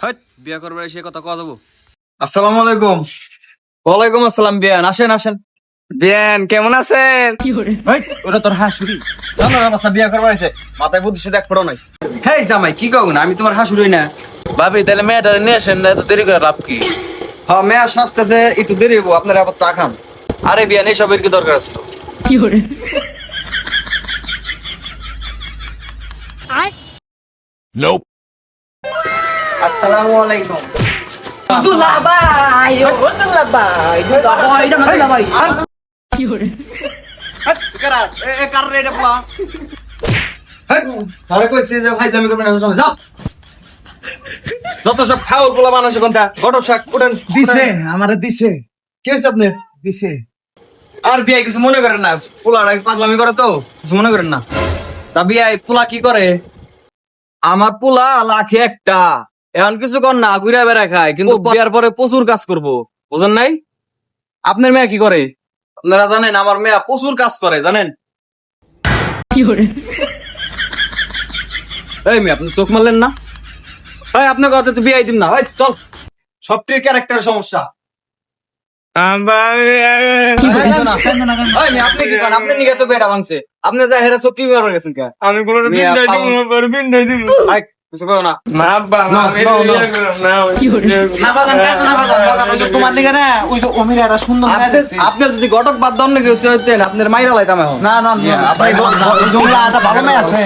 হ্যাঁ, বিয়া করবার সে কথা কওয়া যাবো। আসসালামু আলাইকুম। ওয়ালাইকুম আসসালাম বিয়ান, আসেন আসেন। বিয়ান কেমন আছেন? হেই, ওটা তোর হাসুরি। জানো না বাচ্চা বিয়া করবার আছে, মাথায় বুদ্ধি শুধু এক ফোঁটা নাই। হেই জামাই, কি কও না, আমি তোমার হাসুরি না। ভাবি তাহলে মেয়েটা নিয়ে আসেন না, এত দেরি করে লাভ কি? হ্যাঁ, মেয়া সাজতেছে, একটু দেরি হইব, আপনারা আবার চা খান। আরে বিয়ান, এইসবের কি দরকার ছিল? আসসালামু আলাইকুম। আরে কইছি যে ভাই তুমি করবেন না, যাও। যত সব খাওয়ার পোলা মানুষ কোনটা গটক শাক উঠেন। দিছে আমারে দিছে কি হয়েছে আপনি? দিছে। আর বিয়াই কিছু মনে করেন না, পোলাটা পাগলামি করে তো, কিছু মনে করেন না। তা বিয়াই পোলা কি করে? আমার পোলা লাখে একটা, এখন কিছু কর না, ঘুরে বেড়া খায়, কিন্তু বিয়ার পরে প্রচুর কাজ করবো, বুঝেন নাই? আপনার মেয়ে কি করে আপনারা জানেন? আমার মেয়ে প্রচুর কাজ করে, জানেন? এই মেয়ে, আপনি চোখ মারলেন না? ভাই আপনার কথা তো বিয়াই দিন না, ভাই চল। সবটির ক্যারেক্টার সমস্যা। আপনি কি করেন? আপনি নিকে তো বেটা ভাঙছে, আপনি যা হেরা চোখ টিভি মারা গেছেন কে? আমি কোনো ভাই, কিছু করো না। তোমার দিকে না ওই যে অমির একটা সুন্দর মেয়ে দেখছি। আপনি যদি ঘটক বাদ দেন না কেউ হইতেন, আপনার মাইরা লাইতাম এখন। না না না, আপনি ভালো মেয়ে আছে।